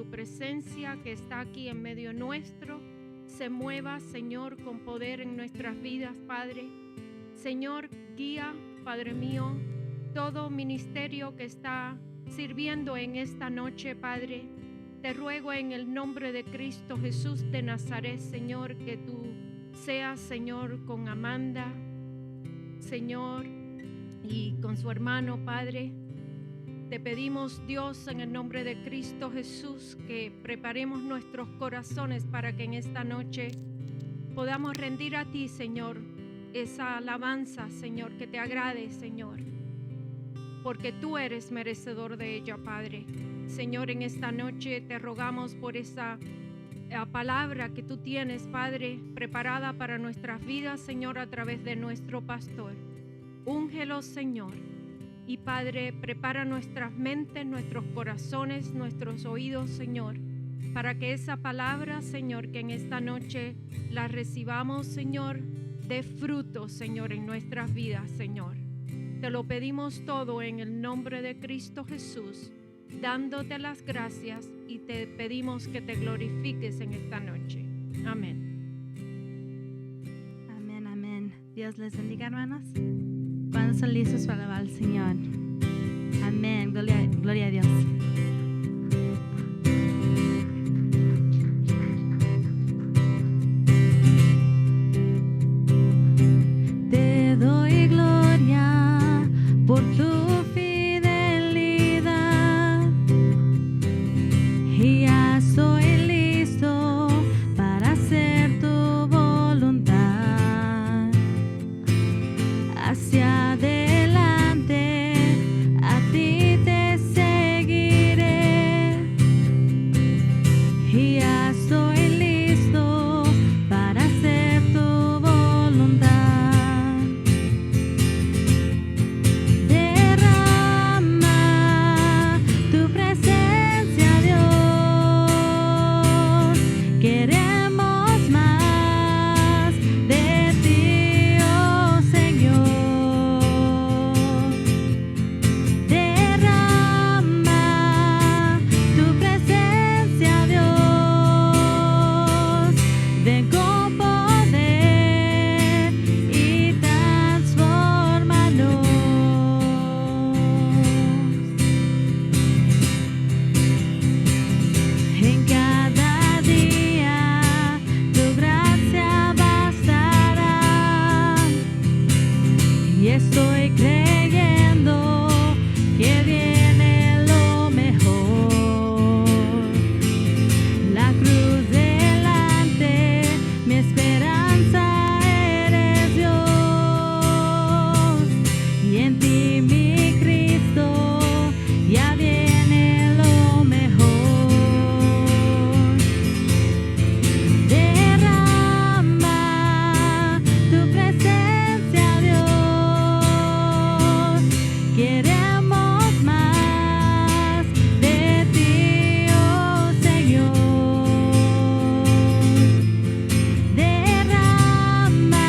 tu presencia que está aquí en medio nuestro se mueva, Señor, con poder en nuestras vidas, Padre. Señor, guía, Padre mío, todo ministerio que está sirviendo en esta noche, Padre. Te ruego en el nombre de Cristo Jesús de Nazaret, Señor, que tú seas, Señor, con Amanda, Señor, y con su hermano, Padre. Te pedimos, Dios, en el nombre de Cristo Jesús, que preparemos nuestros corazones para que en esta noche podamos rendir a ti, Señor, esa alabanza, Señor, que te agrade, Señor, porque tú eres merecedor de ella, Padre. Señor, en esta noche te rogamos por esa palabra que tú tienes, Padre, preparada para nuestras vidas, Señor, a través de nuestro pastor. Úngelo, Señor. Y Padre, prepara nuestras mentes, nuestros corazones, nuestros oídos, Señor, para que esa palabra, Señor, que en esta noche la recibamos, Señor, dé fruto, Señor, en nuestras vidas, Señor. Te lo pedimos todo en el nombre de Cristo Jesús, dándote las gracias, y te pedimos que te glorifiques en esta noche. Amén. Amén, amén. Dios les bendiga, hermanos. Cuando son listos para alabar al Señor. Amén. Gloria a Dios. Te doy gloria por tu fidelidad. Y ya estoy listo para hacer tu voluntad. Hacia adelante, a ti te seguiré. Y ya estoy listo para hacer tu voluntad. Derrama tu presencia, Dios. Queremos más de ti, oh Señor. Derrama tu presencia, Dios. Ven con poder y transfórmanos. En cada día tu gracia bastará. Y estoy creyendo que viene lo mejor. La cruz delante, mi esperanza eres Dios. Y en ti, mi Cristo, ya viene lo mejor. Derrama tu presencia, Dios. Queremos más de ti, oh Señor. Derrama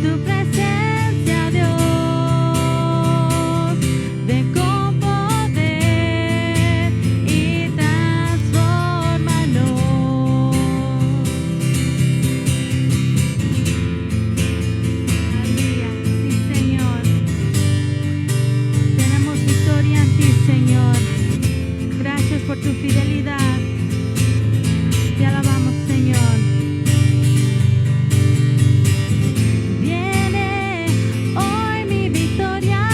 tu presencia, Dios. Ven con poder y transfórmanos. Aleluya, sí, Señor. Tenemos victoria en ti, Señor. Gracias por tu fidelidad. Te alabamos, Señor. Viene hoy mi victoria.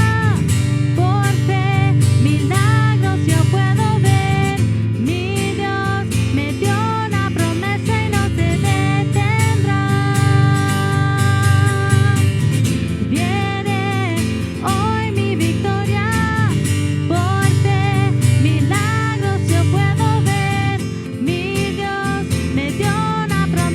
Por fe, milagros yo puedo ver. Mi Dios me dio una promesa y no se detendrá. Viene hoy mi victoria. Por fe, milagros yo puedo ver. Mi Dios me dio una promesa.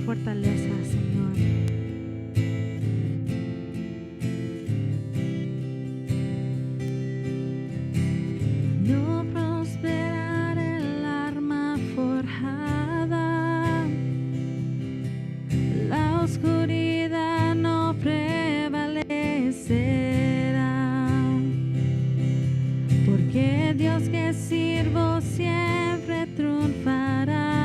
fortaleza, Señor. No prosperará el arma forjada, la oscuridad no prevalecerá, porque Dios que sirvo siempre triunfará.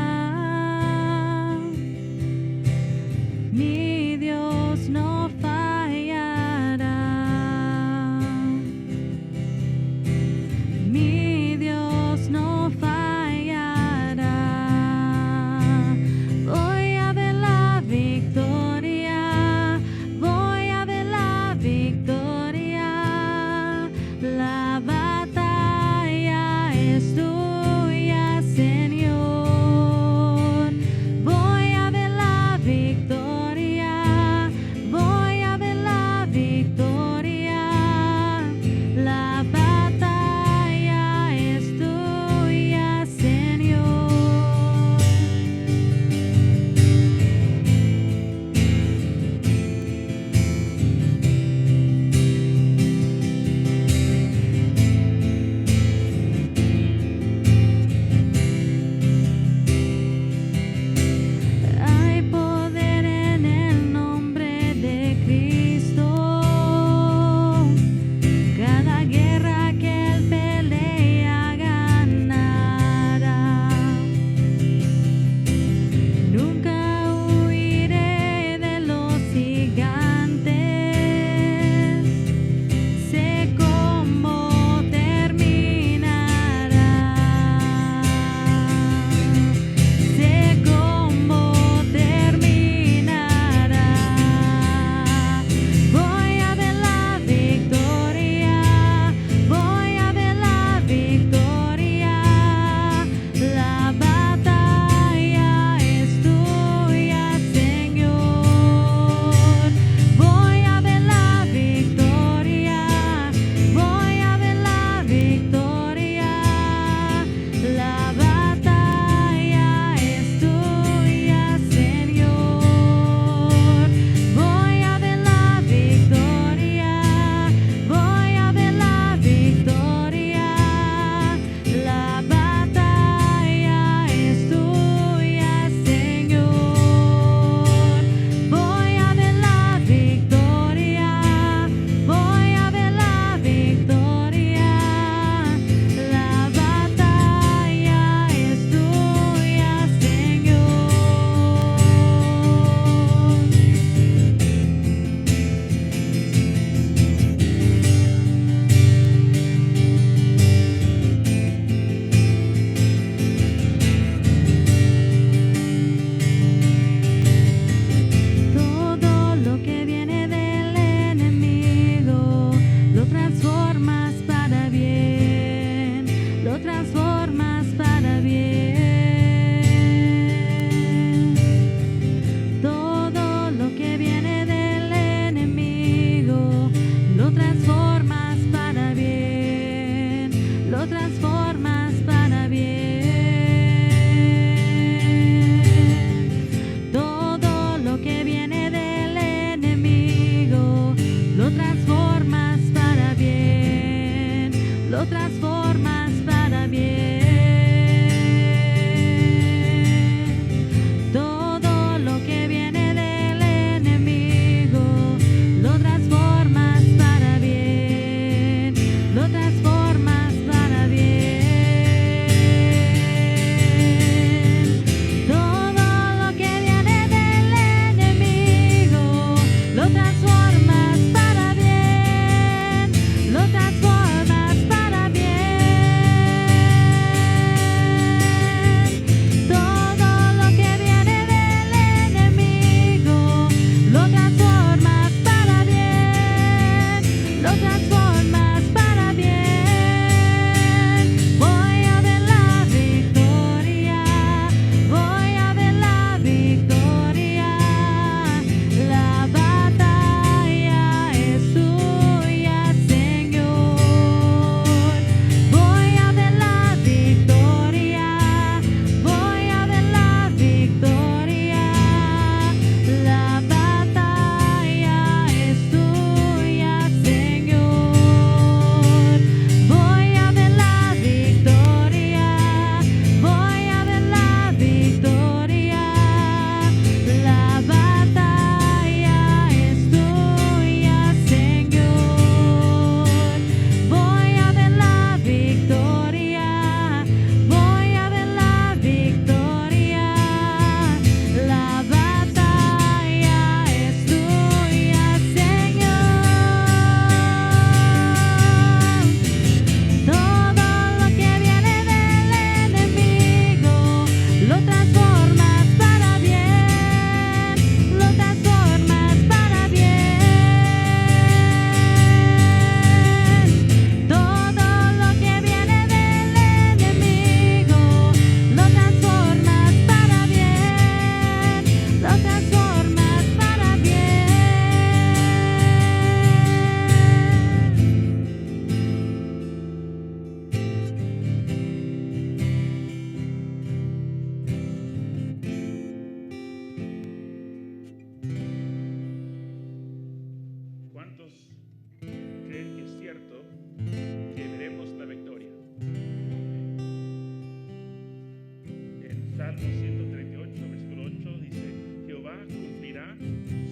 Salmo 138, versículo 8 dice: Jehová cumplirá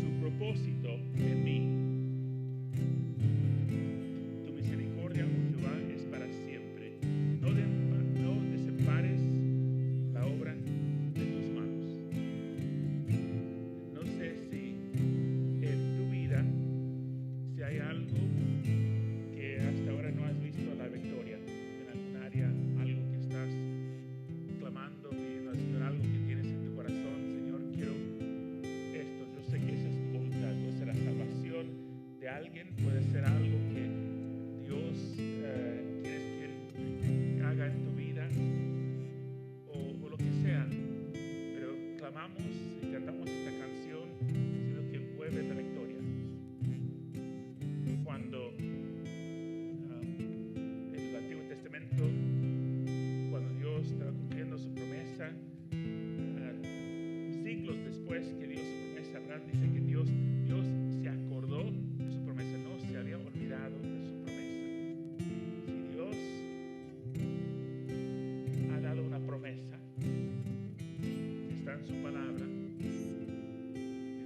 su propósito en mí. Tu misericordia, oh Jehová, es para siempre. No desempares la obra de tus manos. No sé si en tu vida, si hay algo que hasta ahora no has visto la victoria en algún área, algo que estás clamando, pidiendo al Señor, algo que tienes en tu corazón. Señor, quiero esto. Yo sé que esa es tu voluntad. Puede ser la salvación de alguien, puede ser algo que Dios quieres que Él haga en tu vida, o lo que sea. Pero clamamos y cantamos esta canción diciendo que mueve la victoria. Cuando en el Antiguo Testamento, cuando Dios estaba cumpliendo su promesa, siglos después que dio su promesa a Abraham, dice que Dios se acordó de su promesa, no se había olvidado de su promesa. Si Dios ha dado una promesa, está en su palabra, que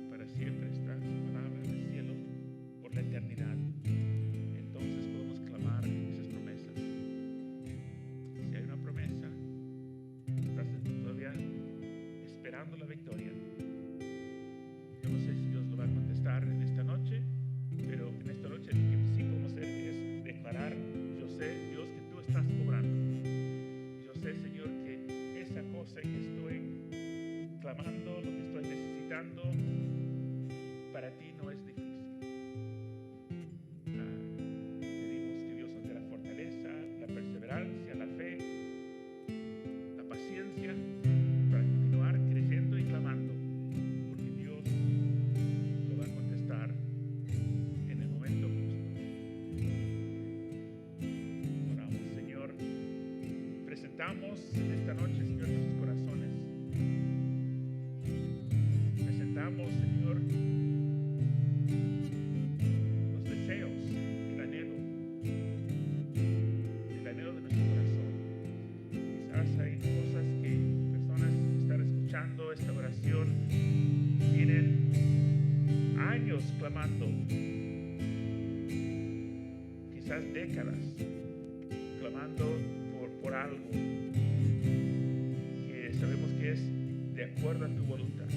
para siempre está en su palabra en el cielo por la eternidad, entonces podemos clamar esas promesas. Si hay una promesa, estás todavía esperando la victoria. Yo no sé si Dios lo va a contestar en esta noche, pero en esta noche lo que sí podemos hacer es declarar: yo sé, Dios, que tú estás obrando. Yo sé, Señor, que esa cosa que estoy clamando, lo que estoy necesitando, para ti no es difícil. Pedimos que Dios nos dé la fortaleza, la perseverancia, la fe, la paciencia para continuar creyendo y clamando, porque Dios lo va a contestar en el momento justo. Oramos. Señor, presentamos esta noche, Señor, nuestros corazones. Presentamos, Señor, los deseos, el anhelo de nuestro corazón. Quizás hay cosas que personas que están escuchando esta oración tienen años clamando, quizás décadas clamando por algo que sabemos que es de acuerdo a tu voluntad.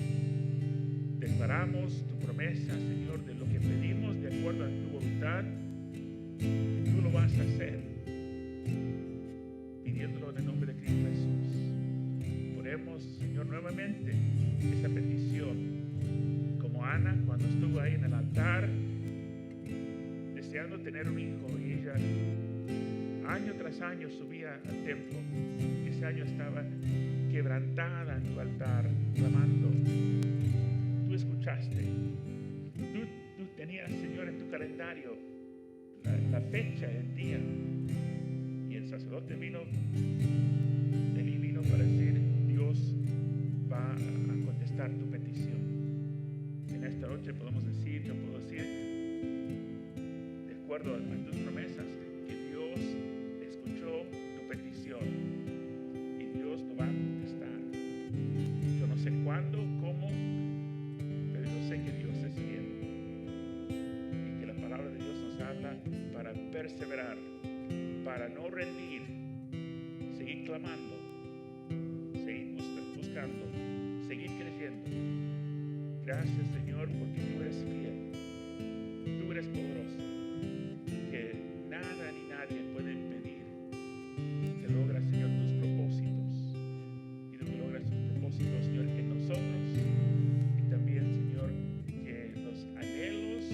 Declaramos tu promesa, Señor, de lo que pedimos de acuerdo a tu voluntad, tú lo vas a hacer, pidiéndolo en el nombre de Cristo Jesús. Ponemos, Señor, nuevamente esa petición, como Ana cuando estuvo ahí en el altar deseando tener un hijo, y ella año tras año subía al templo. Ese año estaba quebrantada en tu altar, clamando. Tú escuchaste. Tú tenías, Señor, en tu calendario la fecha, el día. Y el sacerdote vino para decir: Dios va a contestar tu petición. En esta noche podemos decir, yo puedo decir, de acuerdo a tus promesas, que Dios escuchó tu petición y Dios lo va a contestar. Yo no sé cuándo, cómo, pero yo sé que Dios es fiel y que la palabra de Dios nos habla para perseverar, para no rendir, seguir clamando, seguir buscando, seguir creyendo. Gracias, Señor, porque tú eres fiel, tú eres poderoso, que nada ni nadie puede impedir que logras, Señor, tus propósitos, y que logras tus propósitos, Señor, en nosotros, y también, Señor, que los anhelos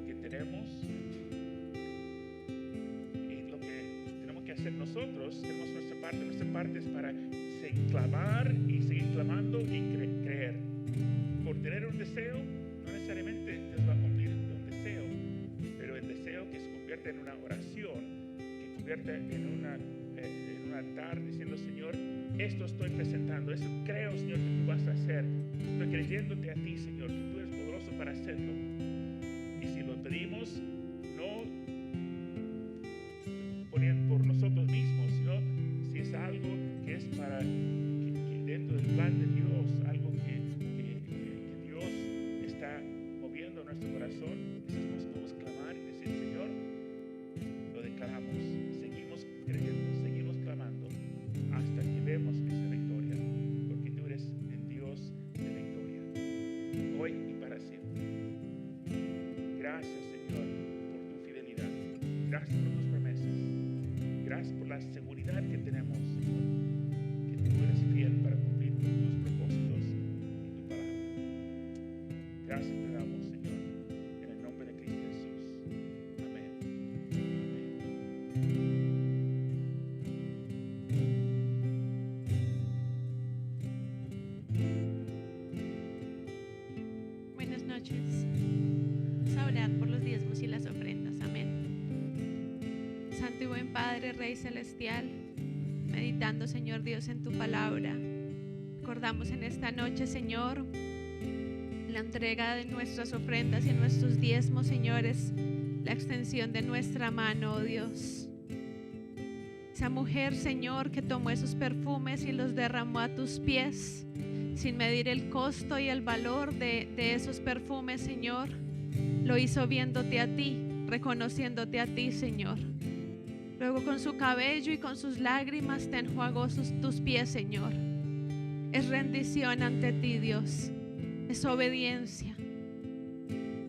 que tenemos y lo que tenemos que hacer nosotros, tenemos nuestra parte es para clamar y seguir clamando y creer. Por tener un deseo, no necesariamente Dios va a cumplir un deseo, pero el deseo que se convierte en una oración, que convierte en un altar diciendo: Señor, esto estoy presentando, eso creo, Señor, que tú vas a hacer, estoy creyéndote a ti, Señor, que tú eres poderoso para hacerlo. Y si lo pedimos, no por nosotros mismos, sino si es algo que es para que buen Padre, Rey Celestial, meditando, Señor Dios, en tu palabra. Recordamos en esta noche, Señor, la entrega de nuestras ofrendas y nuestros diezmos, señores, la extensión de nuestra mano, oh Dios. Esa mujer, Señor, que tomó esos perfumes y los derramó a tus pies, sin medir el costo y el valor de esos perfumes, Señor, lo hizo viéndote a ti, reconociéndote a ti, Señor. Luego con su cabello y con sus lágrimas te enjuagó tus pies, Señor. Es rendición ante ti, Dios. Es obediencia.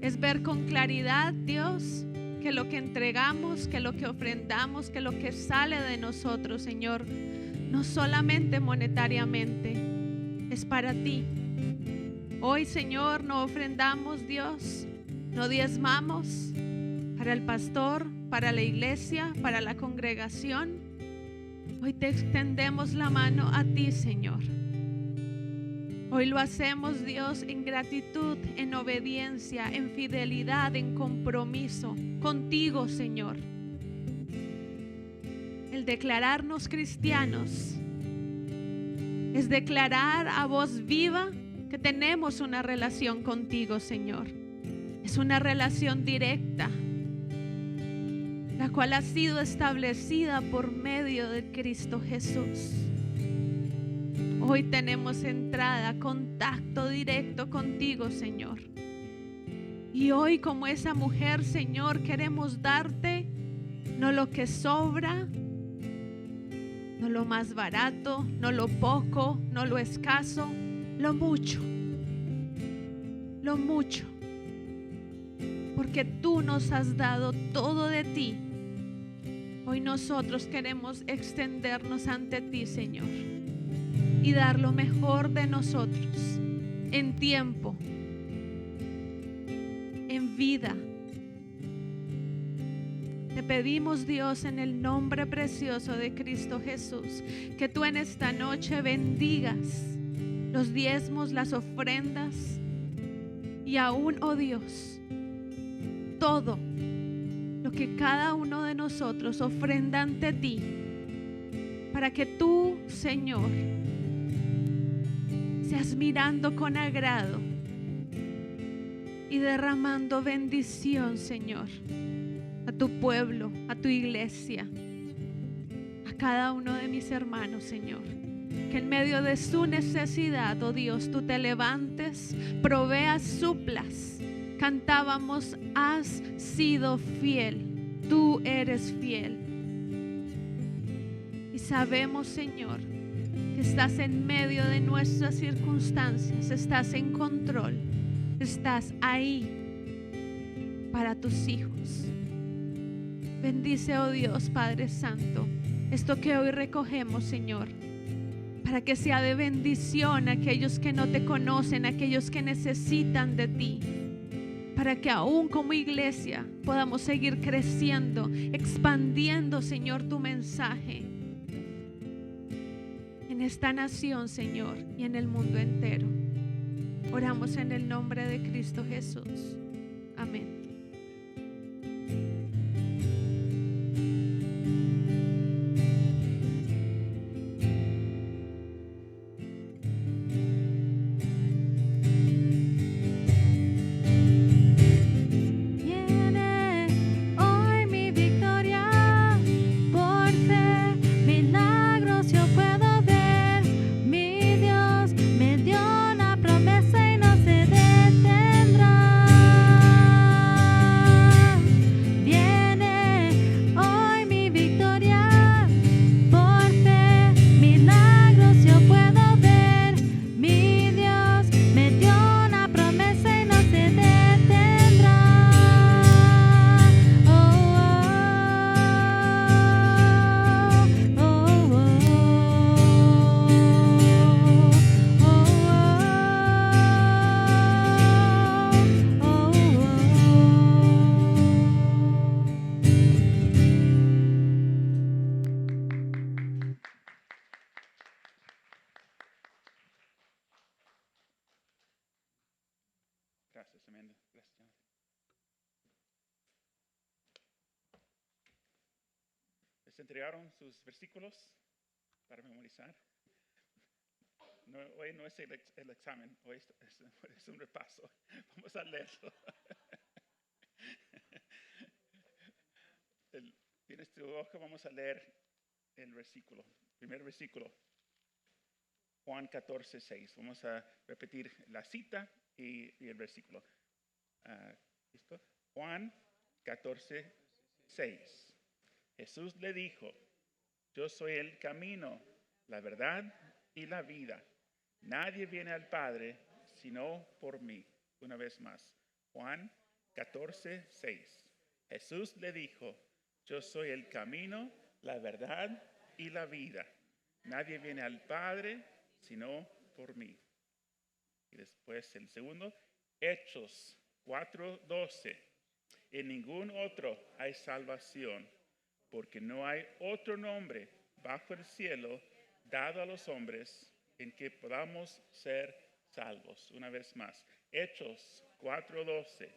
Es ver con claridad, Dios, que lo que entregamos, que lo que ofrendamos, que lo que sale de nosotros, Señor, no solamente monetariamente, es para ti. Hoy, Señor, no ofrendamos, Dios, no diezmamos para el pastor, para la iglesia, para la congregación. Hoy te extendemos la mano a ti, Señor. Hoy lo hacemos, Dios, en gratitud, en obediencia, en fidelidad, en compromiso contigo, Señor. El declararnos cristianos es declarar a voz viva que tenemos una relación contigo, Señor. Es una relación directa, la cual ha sido establecida por medio de Cristo Jesús. Hoy tenemos entrada, contacto directo contigo, Señor. Y hoy, como esa mujer, Señor, queremos darte no lo que sobra, no lo más barato, no lo poco, no lo escaso, lo mucho. Lo mucho. Porque tú nos has dado todo de ti. Hoy nosotros queremos extendernos ante ti, Señor, y dar lo mejor de nosotros en tiempo, en vida. Te pedimos, Dios, en el nombre precioso de Cristo Jesús, que tú en esta noche bendigas los diezmos, las ofrendas y aún, oh Dios, todo lo que cada uno de nosotros ofrenda ante ti, para que tú, Señor, seas mirando con agrado y derramando bendición, Señor, a tu pueblo, a tu iglesia, a cada uno de mis hermanos, Señor. Que en medio de su necesidad, oh Dios, tú te levantes, proveas, suplas. Cantábamos, has sido fiel, tú eres fiel. Y sabemos, Señor, que estás en medio de nuestras circunstancias, estás en control, estás ahí para tus hijos. Bendice, oh Dios, Padre Santo, esto que hoy recogemos, Señor, para que sea de bendición a aquellos que no te conocen, a aquellos que necesitan de ti, para que aún como iglesia podamos seguir creciendo, expandiendo, Señor, tu mensaje en esta nación, Señor, y en el mundo entero. Oramos en el nombre de Cristo Jesús. Amén. Viene hoy mi victoria, por fe, milagros yo puedo ver. Mi Dios me dio una promesa y no se detendrá. Viene hoy mi victoria, por fe, milagros yo puedo ver. Mi Dios me dio una promesa y no se detendrá. Oh, oh, oh, Gracias, Amanda. Gracias, Jonathan. ¿Les entregaron sus versículos para memorizar? No, hoy no es el examen, hoy es un repaso. Vamos a leerlo. Tienes tu hoja, vamos a leer el versículo. Primer versículo, Juan 14:6. Vamos a repetir la cita y el versículo. ¿Listo? Juan 14:6. Jesús le dijo: yo soy el camino, la verdad y la vida. Nadie viene al Padre sino por mí. Una vez más, Juan 14:6. Jesús le dijo: yo soy el camino, la verdad y la vida. Nadie viene al Padre sino por mí. Y después el segundo, Hechos 4:12. En ningún otro hay salvación, porque no hay otro nombre bajo el cielo dado a los hombres en que podamos ser salvos. Una vez más, Hechos 4:12.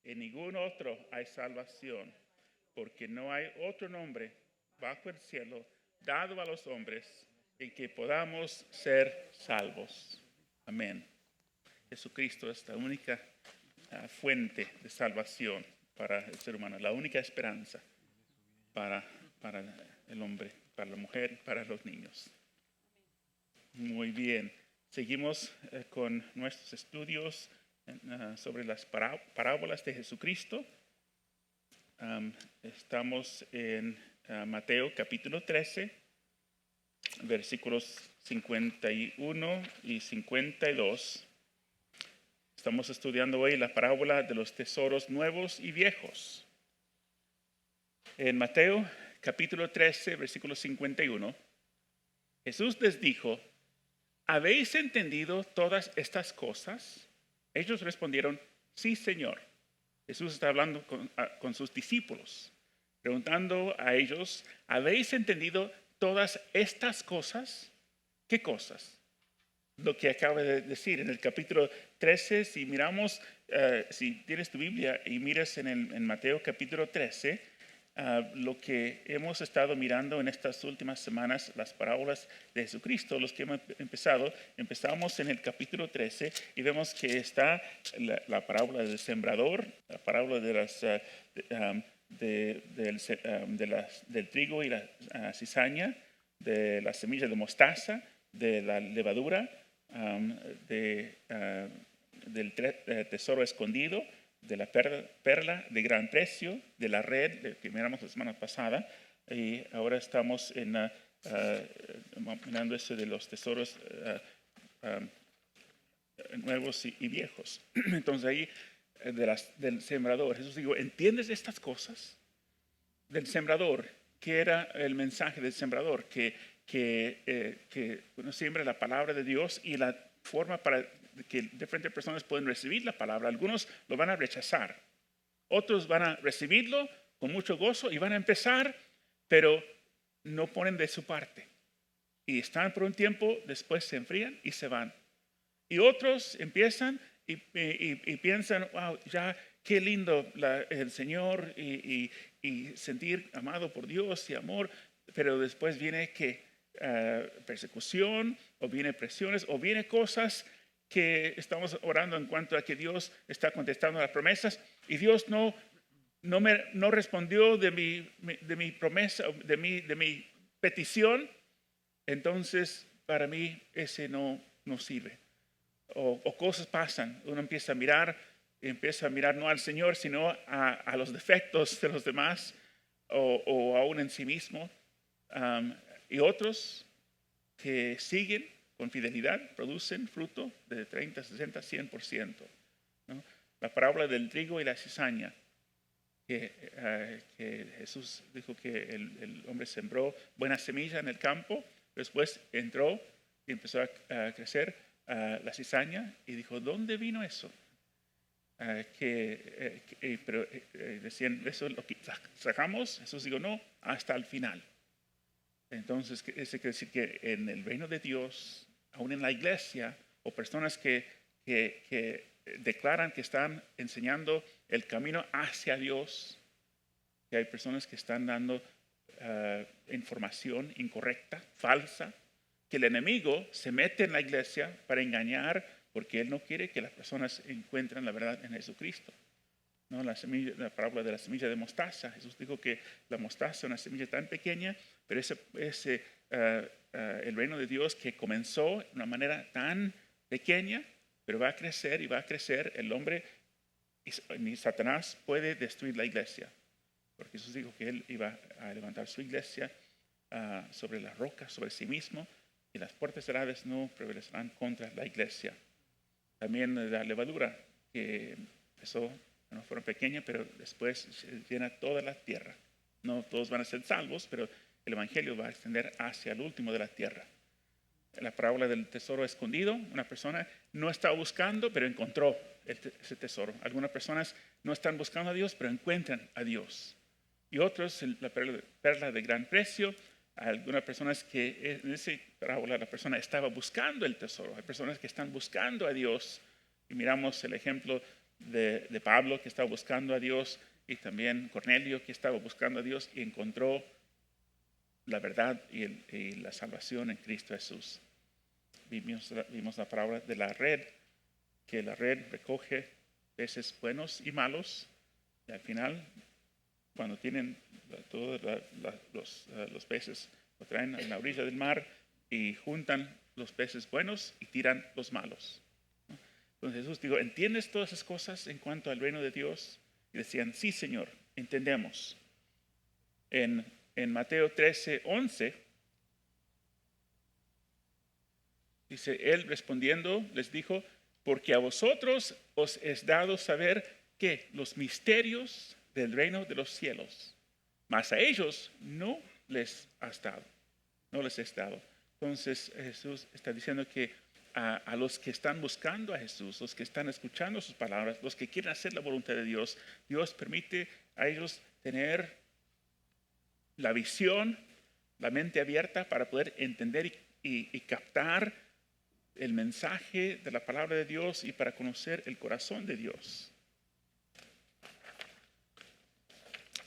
En ningún otro hay salvación, porque no hay otro nombre bajo el cielo dado a los hombres en que podamos ser salvos. Amén. Jesucristo es la única fuente de salvación para el ser humano, la única esperanza para el hombre, para la mujer, para los niños. Muy bien. Seguimos con nuestros estudios sobre las parábolas de Jesucristo. Estamos en Mateo capítulo 13, versículos 51 y 52. Estamos estudiando hoy la parábola de los tesoros nuevos y viejos. En Mateo capítulo 13, versículo 51, Jesús les dijo: ¿habéis entendido todas estas cosas? Ellos respondieron: sí, Señor. Jesús está hablando con sus discípulos, preguntando a ellos: ¿habéis entendido todas estas cosas? ¿Qué cosas? Lo que acaba de decir en el capítulo 13, si miramos, si tienes tu Biblia y miras en Mateo capítulo 13, lo que hemos estado mirando en estas últimas semanas, las parábolas de Jesucristo, los que hemos empezamos en el capítulo 13 y vemos que está la parábola del sembrador, la parábola de del trigo y la cizaña, de la semilla de mostaza, de la levadura, del tesoro escondido, de la perla de gran precio, de la red que miramos la semana pasada, y ahora estamos mirando eso de los tesoros nuevos y viejos. Entonces ahí del sembrador, Jesús dijo: ¿entiendes estas cosas? Del sembrador, ¿qué era el mensaje del sembrador? Que uno siembra la palabra de Dios y la forma para que diferentes personas pueden recibir la palabra. Algunos lo van a rechazar, otros van a recibirlo con mucho gozo y van a empezar, pero no ponen de su parte. Y están por un tiempo, después se enfrían y se van. Y otros empiezan y piensan: wow, ya qué lindo el Señor y sentir amado por Dios y amor, pero después viene que persecución, o viene presiones, o viene cosas que estamos orando en cuanto a que Dios está contestando las promesas y Dios no respondió de mi promesa, de mi petición. Entonces para mí ese no sirve. O cosas pasan, uno empieza a mirar no al Señor, sino a los defectos de los demás, o aún en sí mismo. Y otros que siguen con fidelidad producen fruto de 30, 60, 100%. ¿No? La parábola del trigo y la cizaña, que Jesús dijo que el hombre sembró buena semilla en el campo, después entró y empezó a crecer la cizaña y dijo: ¿dónde vino eso? Pero decían: eso lo sacamos. Jesús dijo: no, hasta el final. Entonces, eso quiere decir que en el reino de Dios, aún en la iglesia, o personas que declaran que están enseñando el camino hacia Dios, que hay personas que están dando información incorrecta, falsa, que el enemigo se mete en la iglesia para engañar porque él no quiere que las personas encuentren la verdad en Jesucristo. ¿No? La parábola de la semilla de mostaza. Jesús dijo que la mostaza es una semilla tan pequeña, pero el reino de Dios que comenzó de una manera tan pequeña, pero va a crecer y va a crecer. El hombre ni Satanás puede destruir la iglesia, porque Jesús dijo que él iba a levantar su iglesia sobre la roca, sobre sí mismo, y las puertas cerradas no prevalecerán contra la iglesia. También la levadura, que empezó, no fueron pequeñas, pero después se llena toda la tierra. No todos van a ser salvos, pero el evangelio va a extender hacia el último de la tierra. En la parábola del tesoro escondido, una persona no estaba buscando, pero encontró ese tesoro. Algunas personas no están buscando a Dios, pero encuentran a Dios. Y otros, la perla de gran precio. Algunas personas que en esa parábola la persona estaba buscando el tesoro. Hay personas que están buscando a Dios. Y miramos el ejemplo de Pablo, que estaba buscando a Dios, y también Cornelio, que estaba buscando a Dios y encontró la verdad y la salvación en Cristo Jesús. Vimos la parábola de la red, que la red recoge peces buenos y malos, y al final, cuando tienen todos los peces, lo traen a la orilla del mar y juntan los peces buenos y tiran los malos. Entonces Jesús dijo, ¿entiendes todas esas cosas en cuanto al reino de Dios? Y decían, sí, Señor, entendemos. En Mateo 13:11, dice, él respondiendo les dijo, porque a vosotros os es dado saber que los misterios del reino de los cielos, mas a ellos no les has dado. No les es dado. Entonces Jesús está diciendo que a los que están buscando a Jesús, los que están escuchando sus palabras, los que quieren hacer la voluntad de Dios, Dios permite a ellos tener la visión, la mente abierta para poder entender y captar el mensaje de la palabra de Dios y para conocer el corazón de Dios.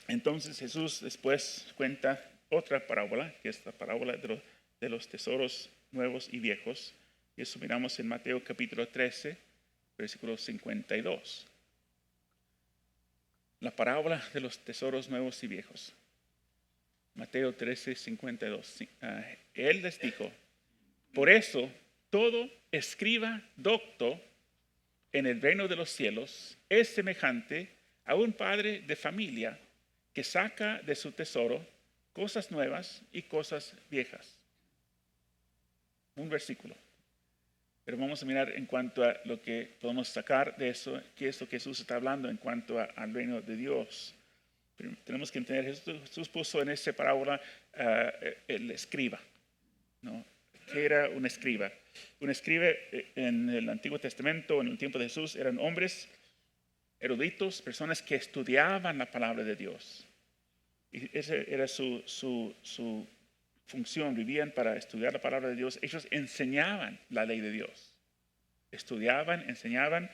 Entonces Jesús después cuenta otra parábola, que es la parábola de los tesoros nuevos y viejos. Y eso miramos en Mateo capítulo 13, versículo 52. La parábola de los tesoros nuevos y viejos. Mateo 13, 52. Él les dijo, por eso todo escriba docto en el reino de los cielos es semejante a un padre de familia que saca de su tesoro cosas nuevas y cosas viejas. Un versículo. Pero vamos a mirar en cuanto a lo que podemos sacar de eso, qué es lo que Jesús está hablando en cuanto al reino de Dios. Pero tenemos que entender, Jesús puso en esa parábola el escriba, ¿no? ¿Qué era un escriba? Un escriba en el Antiguo Testamento, en el tiempo de Jesús, eran hombres eruditos, personas que estudiaban la palabra de Dios. Y esa era su función, vivían para estudiar la palabra de Dios. Ellos enseñaban la ley de Dios. Estudiaban, enseñaban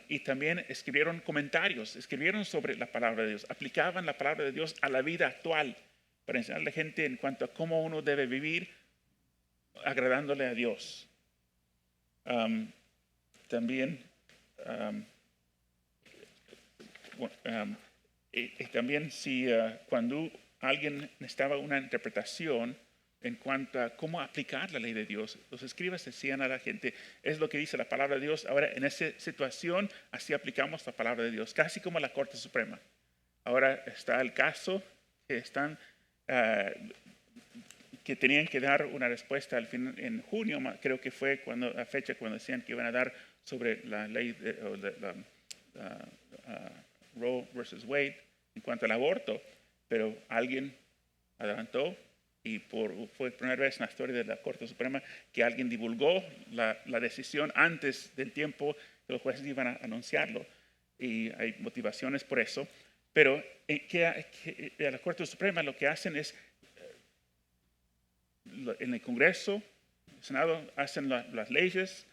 y también escribieron comentarios, escribieron sobre la palabra de Dios, aplicaban la palabra de Dios a la vida actual para enseñar a la gente en cuanto a cómo uno debe vivir agradándole a Dios. También si cuando alguien necesitaba una interpretación en cuanto a cómo aplicar la ley de Dios, los escribas decían a la gente, es lo que dice la palabra de Dios. Ahora en esa situación así aplicamos la palabra de Dios, casi como la Corte Suprema. Ahora está el caso que que tenían que dar una respuesta al fin en junio, creo que fue la fecha cuando decían que iban a dar sobre la ley Roe versus Wade en cuanto al aborto, pero alguien adelantó y fue la primera vez en la historia de la Corte Suprema que alguien divulgó la decisión antes del tiempo que los jueces iban a anunciarlo, y hay motivaciones por eso, pero la Corte Suprema lo que hacen es en el Congreso, el Senado hacen las leyes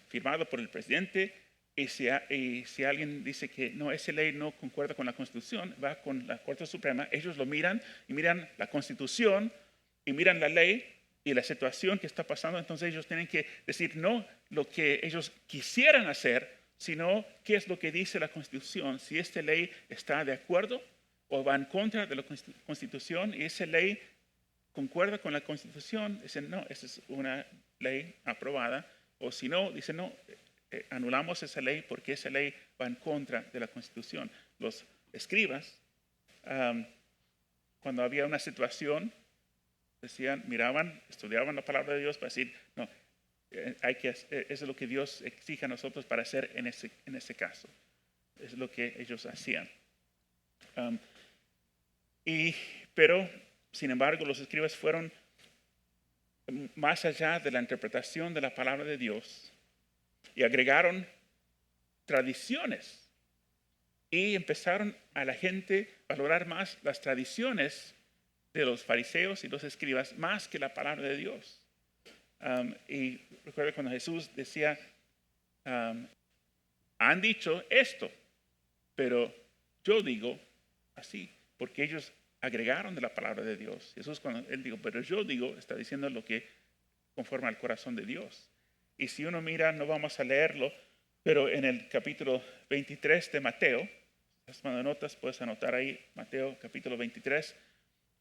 firmadas por el presidente Y si alguien dice que no, esa ley no concuerda con la Constitución, va con la Corte Suprema, ellos lo miran y miran la Constitución y miran la ley y la situación que está pasando. Entonces ellos tienen que decir no lo que ellos quisieran hacer, sino qué es lo que dice la Constitución. Si esta ley está de acuerdo o va en contra de la Constitución y esa ley concuerda con la Constitución, dicen no, esa es una ley aprobada. O si no, dicen no, anulamos esa ley porque esa ley va en contra de la Constitución. Los escribas, cuando había una situación, decían, miraban, estudiaban la palabra de Dios para decir, no, eso es lo que Dios exige a nosotros para hacer en ese caso. Es lo que ellos hacían. Pero, sin embargo, los escribas fueron más allá de la interpretación de la palabra de Dios y agregaron tradiciones y empezaron a la gente a valorar más las tradiciones de los fariseos y los escribas más que la palabra de Dios. Y recuerdo cuando Jesús decía, han dicho esto, pero yo digo así, porque ellos agregaron de la palabra de Dios. Jesús cuando él dijo, pero yo digo, está diciendo lo que conforme al corazón de Dios. Y si uno mira, no vamos a leerlo, pero en el capítulo 23 de Mateo, las notas puedes anotar ahí, Mateo capítulo 23,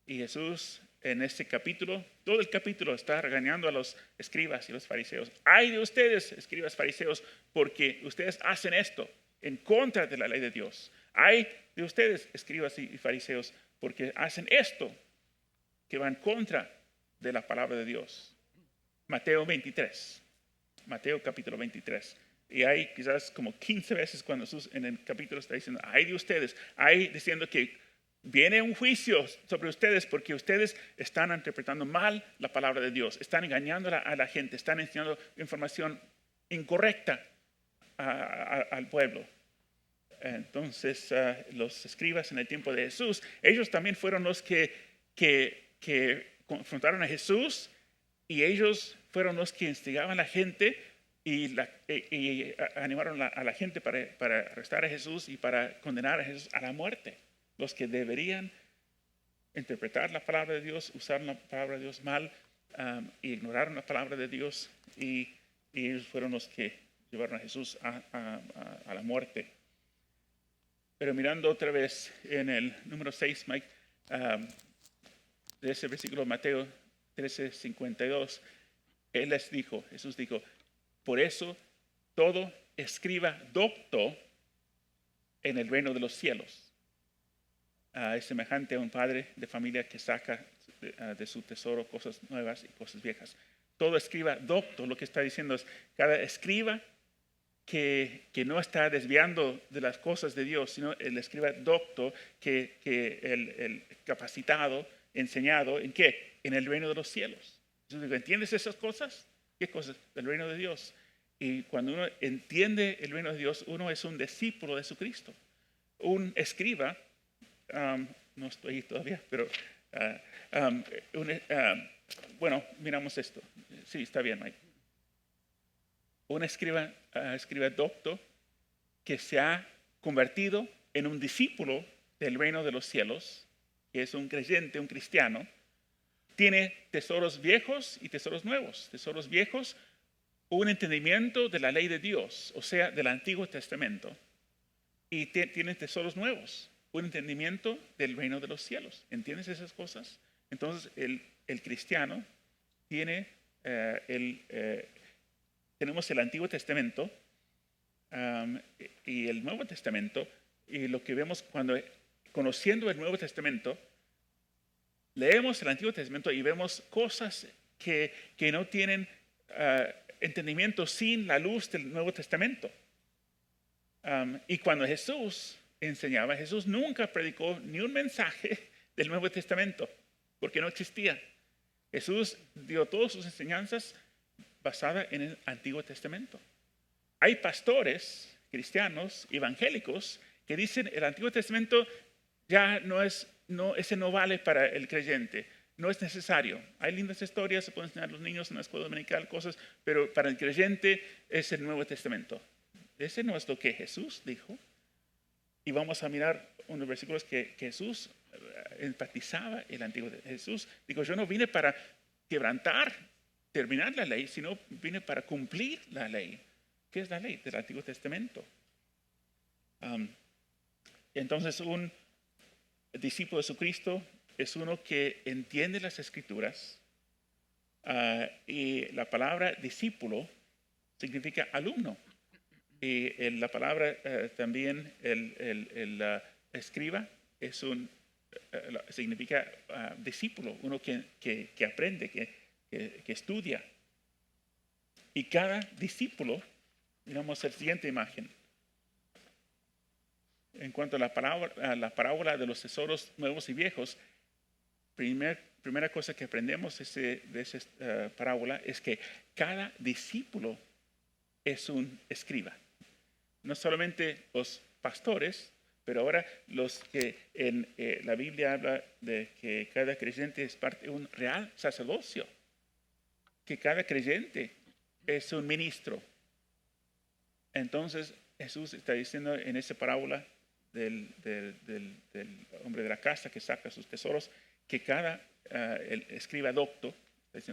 y Jesús en este capítulo, todo el capítulo está regañando a los escribas y los fariseos. ¡Ay de ustedes, escribas fariseos, porque ustedes hacen esto en contra de la ley de Dios! ¡Ay de ustedes, escribas y fariseos, porque hacen esto que va en contra de la palabra de Dios! Mateo 23. Mateo capítulo 23. Y hay quizás como 15 veces cuando Jesús en el capítulo está diciendo, ay de ustedes, hay diciendo que viene un juicio sobre ustedes porque ustedes están interpretando mal la palabra de Dios, están engañando a la gente, están enseñando información incorrecta al pueblo. Entonces los escribas en el tiempo de Jesús, ellos también fueron los que confrontaron a Jesús y ellos fueron los que instigaban a la gente y animaron a la gente para arrestar a Jesús y para condenar a Jesús a la muerte. Los que deberían interpretar la palabra de Dios, usar la palabra de Dios mal, y ignoraron la palabra de Dios y ellos fueron los que llevaron a Jesús a la muerte. Pero mirando otra vez en el número 6, Mike, de ese versículo de Mateo 13:52, Él les dijo, Jesús dijo, por eso todo escriba docto en el reino de los cielos. Es semejante a un padre de familia que saca de su tesoro cosas nuevas y cosas viejas. Todo escriba docto, lo que está diciendo es cada escriba que no está desviando de las cosas de Dios, sino el escriba docto, que el capacitado, enseñado, ¿en qué? En el reino de los cielos. Entonces, ¿entiendes esas cosas? ¿Qué cosas? El reino de Dios. Y cuando uno entiende el reino de Dios, uno es un discípulo de Jesucristo. Un escriba, no estoy ahí todavía, pero bueno, miramos esto. Sí, está bien, Mike. Un escriba docto que se ha convertido en un discípulo del reino de los cielos, que es un creyente, un cristiano, tiene tesoros viejos y tesoros nuevos. Tesoros viejos, un entendimiento de la ley de Dios, o sea, del Antiguo Testamento. Y tiene tesoros nuevos, un entendimiento del reino de los cielos. ¿Entiendes esas cosas? Entonces, el cristiano tiene tenemos el Antiguo Testamento y el Nuevo Testamento, y lo que vemos cuando, conociendo el Nuevo Testamento, leemos el Antiguo Testamento y vemos cosas que no tienen entendimiento sin la luz del Nuevo Testamento. Y cuando Jesús enseñaba, Jesús nunca predicó ni un mensaje del Nuevo Testamento, porque no existía. Jesús dio todas sus enseñanzas basadas en el Antiguo Testamento. Hay pastores cristianos evangélicos que dicen el Antiguo Testamento ya ese no vale para el creyente, no es necesario. Hay lindas historias, se pueden enseñar a los niños en la escuela dominical, cosas, pero para el creyente es el Nuevo Testamento. ese no es lo que Jesús dijo. Y vamos a mirar unos versículos que Jesús enfatizaba el Antiguo Testamento. Jesús dijo, yo no vine para terminar la ley, sino vine para cumplir la ley. ¿Qué es la ley del Antiguo Testamento? Entonces, un discípulo de Jesucristo es uno que entiende las Escrituras, y la palabra discípulo significa alumno. Y la palabra también, el escriba, significa discípulo, uno que aprende, que estudia. Y cada discípulo, miramos la siguiente imagen. En cuanto a la parábola de los tesoros nuevos y viejos, primera cosa que aprendemos de esa parábola es que cada discípulo es un escriba. No solamente los pastores, pero ahora los que en la Biblia habla de que cada creyente es parte de un real sacerdocio, que cada creyente es un ministro. Entonces Jesús está diciendo en esa parábola del hombre de la casa que saca sus tesoros, que cada el escriba docto,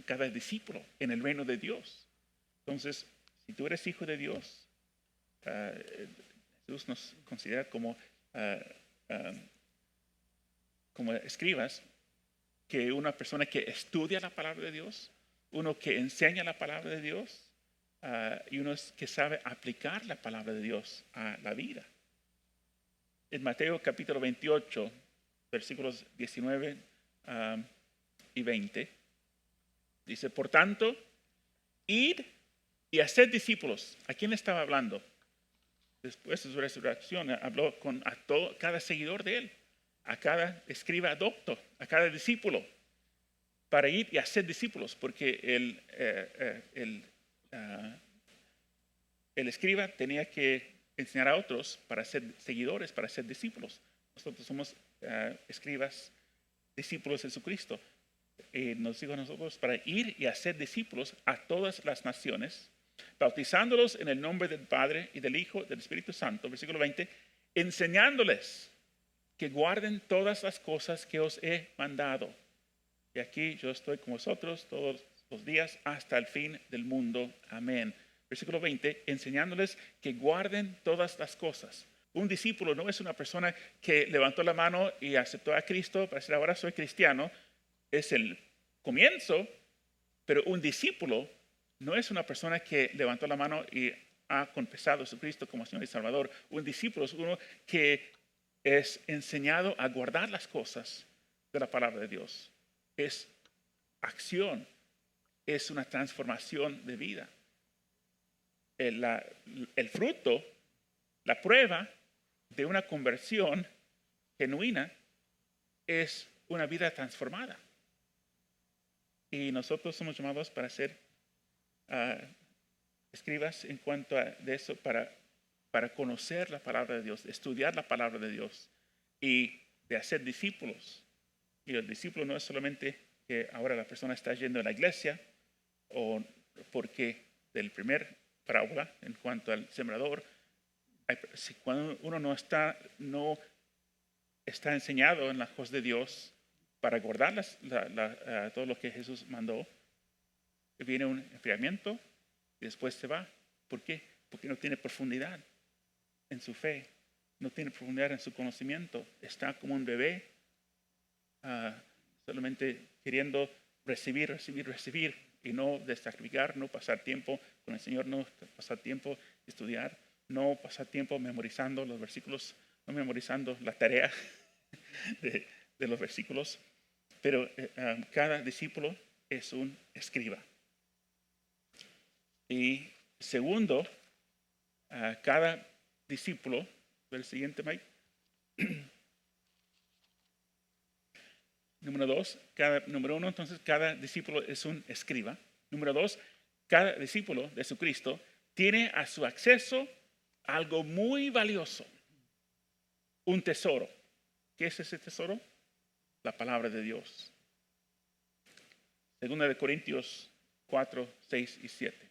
cada discípulo en el reino de Dios. Entonces, si tú eres hijo de Dios, Jesús nos considera como escribas, que una persona que estudia la palabra de Dios, uno que enseña la palabra de Dios, y uno que sabe aplicar la palabra de Dios a la vida. En Mateo capítulo 28, versículos 19 y 20, dice, por tanto, id y haced discípulos. ¿A quién le estaba hablando? Después de su resurrección, habló a cada seguidor de él, a cada escriba docto, a cada discípulo, para ir y hacer discípulos, porque el escriba tenía que enseñar a otros para ser seguidores, para ser discípulos. Nosotros somos escribas, discípulos de Jesucristo. Nos dijo a nosotros para ir y hacer discípulos a todas las naciones, bautizándolos en el nombre del Padre y del Hijo y del Espíritu Santo, versículo 20, enseñándoles que guarden todas las cosas que os he mandado. Y aquí yo estoy con vosotros todos los días hasta el fin del mundo. Amén. Versículo 20, enseñándoles que guarden todas las cosas. Un discípulo no es una persona que levantó la mano y aceptó a Cristo para decir ahora soy cristiano. Es el comienzo, pero un discípulo no es una persona que levantó la mano y ha confesado a Jesucristo como Señor y Salvador. Un discípulo es uno que es enseñado a guardar las cosas de la palabra de Dios. Es acción, es una transformación de vida. El fruto, la prueba de una conversión genuina es una vida transformada. Y nosotros somos llamados para ser escribas en cuanto a eso, para conocer la palabra de Dios, estudiar la palabra de Dios y de hacer discípulos. Y el discípulo no es solamente que ahora la persona está yendo a la iglesia, o porque del primer parábola en cuanto al sembrador, cuando uno no está enseñado en las cosas de Dios para guardar todo lo que Jesús mandó, viene un enfriamiento y después se va. ¿Por qué? Porque no tiene profundidad en su fe, no tiene profundidad en su conocimiento. Está como un bebé, solamente queriendo recibir y no sacrificar, no pasar tiempo con el Señor, no pasar tiempo estudiar, no pasar tiempo memorizando los versículos, no memorizando la tarea de los versículos. Pero cada discípulo es un escriba. Y segundo, cada discípulo, el siguiente, Mike. Número uno, entonces, cada discípulo es un escriba. Número dos, cada discípulo de Jesucristo tiene a su acceso algo muy valioso, un tesoro. ¿Qué es ese tesoro? La palabra de Dios. Segunda de Corintios 4, 6 y 7.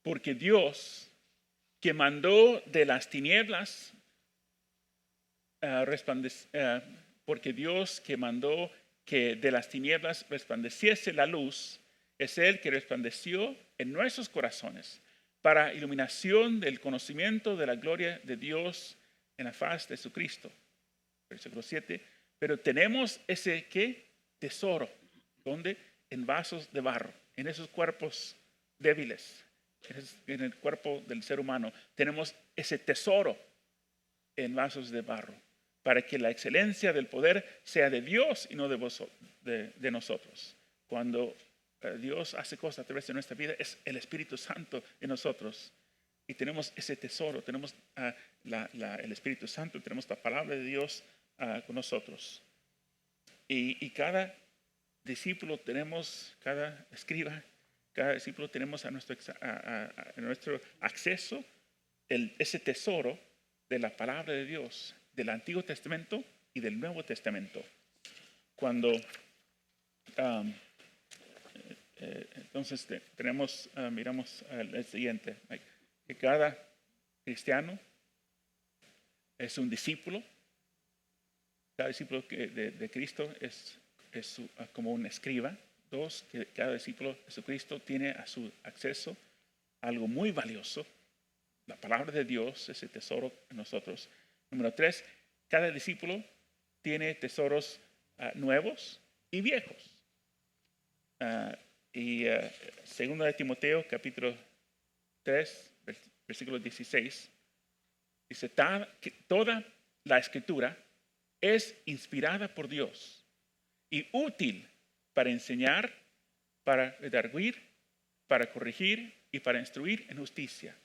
porque Dios, que mandó de las tinieblas, porque Dios que mandó que de las tinieblas resplandeciese la luz, es Él que resplandeció en nuestros corazones para iluminación del conocimiento de la gloria de Dios en la faz de Jesucristo. Versículo 7. Pero tenemos ese ¿qué? Tesoro. ¿Dónde? En vasos de barro, en esos cuerpos débiles, en el cuerpo del ser humano. Tenemos ese tesoro en vasos de barro, para que la excelencia del poder sea de Dios y no de nosotros. Cuando Dios hace cosas a través de nuestra vida, es el Espíritu Santo en nosotros. Y tenemos ese tesoro, tenemos el Espíritu Santo, tenemos la palabra de Dios con nosotros. Y cada discípulo tenemos, cada escriba, cada discípulo tenemos a nuestro acceso ese tesoro de la palabra de Dios, del Antiguo Testamento y del Nuevo Testamento. Cuando entonces miramos el siguiente, que cada cristiano es un discípulo. Cada discípulo de Cristo es como un escriba. 2, que cada discípulo de Jesucristo tiene a su acceso algo muy valioso, la palabra de Dios, ese tesoro en nosotros. Número 3, cada discípulo tiene tesoros nuevos y viejos. Segundo de Timoteo, capítulo 3, versículo 16, dice, que toda la escritura es inspirada por Dios y útil para enseñar, para redarguir, para corregir y para instruir en justicia.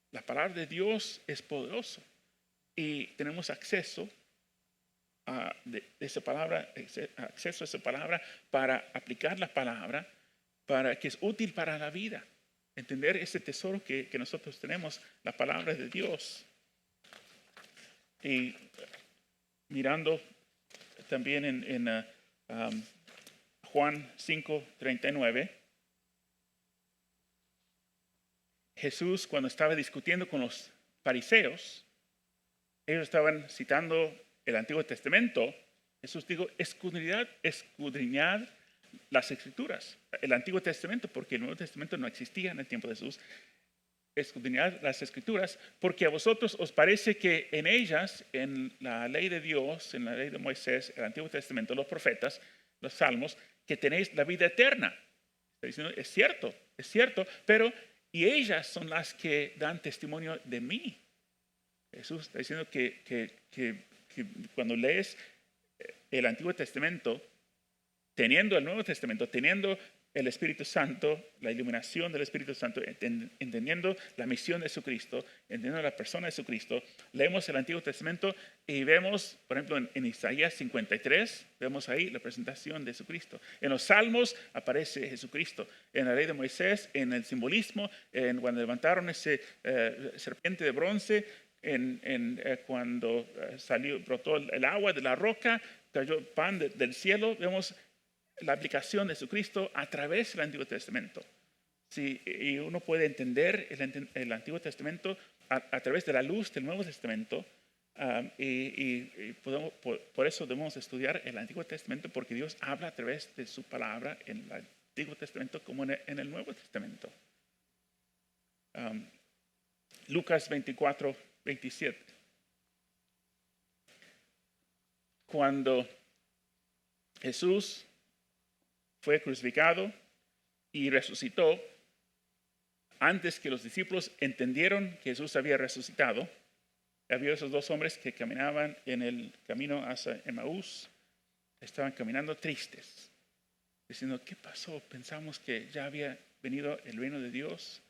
La palabra de Dios es poderosa y tenemos acceso a esa palabra, acceso a esa palabra para aplicar la palabra, para que es útil para la vida. Entender ese tesoro que nosotros tenemos, la palabra de Dios. Y mirando también en Juan 5:39, Jesús, cuando estaba discutiendo con los fariseos, ellos estaban citando el Antiguo Testamento. Jesús dijo, escudriñad las Escrituras, el Antiguo Testamento, porque el Nuevo Testamento no existía en el tiempo de Jesús. Escudriñad las Escrituras, porque a vosotros os parece que en ellas, en la ley de Dios, en la ley de Moisés, el Antiguo Testamento, los profetas, los salmos, que tenéis la vida eterna. Está diciendo, es cierto, pero y ellas son las que dan testimonio de mí. Jesús está diciendo que cuando lees el Antiguo Testamento, teniendo el Nuevo Testamento, teniendo el Espíritu Santo, la iluminación del Espíritu Santo, entendiendo la misión de Jesucristo, entendiendo la persona de Jesucristo, leemos el Antiguo Testamento y vemos, por ejemplo, en Isaías 53, vemos ahí la presentación de Jesucristo. En los Salmos aparece Jesucristo. En la ley de Moisés, en el simbolismo, cuando levantaron ese serpiente de bronce, cuando brotó el agua de la roca, cayó pan del cielo, vemos la aplicación de Jesucristo a través del Antiguo Testamento. Sí, y uno puede entender el Antiguo Testamento a través de la luz del Nuevo Testamento. Por eso debemos estudiar el Antiguo Testamento, porque Dios habla a través de su palabra en el Antiguo Testamento como en el Nuevo Testamento. Lucas 24:27. Cuando Jesús fue crucificado y resucitó, antes que los discípulos entendieron que Jesús había resucitado, había esos dos hombres que caminaban en el camino hacia Emaús, estaban caminando tristes, diciendo, ¿qué pasó? Pensamos que ya había venido el reino de Dios,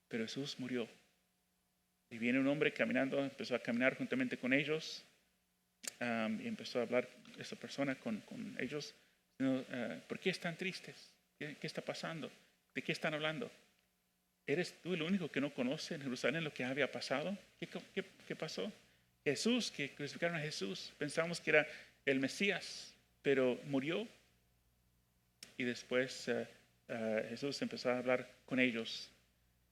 pero Jesús murió. Y viene un hombre caminando, empezó a caminar juntamente con ellos, y empezó a hablar esa persona con ellos. ¿Por qué están tristes? ¿Qué está pasando? ¿De qué están hablando? ¿Eres tú el único que no conoce en Jerusalén lo que había pasado? ¿Qué pasó? Jesús, que crucificaron a Jesús. Pensamos que era el Mesías, pero murió. Y después Jesús empezó a hablar con ellos.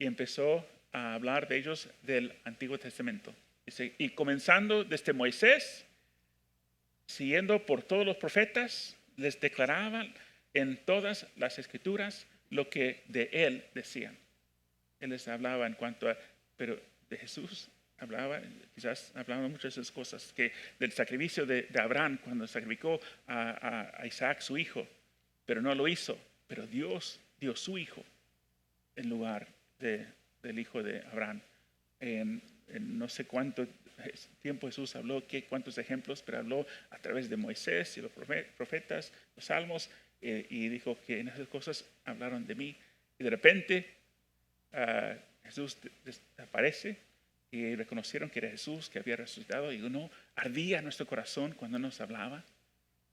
y empezó a hablar de ellos del Antiguo Testamento. Dice, y comenzando desde Moisés, siguiendo por todos los profetas, les declaraban en todas las escrituras lo que de él decían. Él les hablaba en cuanto a, pero de Jesús hablaba, quizás hablando muchas de esas cosas, que del sacrificio de Abraham cuando sacrificó a Isaac su hijo, pero no lo hizo, pero Dios dio su hijo en lugar del hijo de Abraham. En no sé cuánto tiempo Jesús habló, cuántos ejemplos, pero habló a través de Moisés y los profetas, los salmos, y dijo que en esas cosas hablaron de mí. Y de repente Jesús aparece y reconocieron que era Jesús, que había resucitado, y uno ardía nuestro corazón cuando nos hablaba.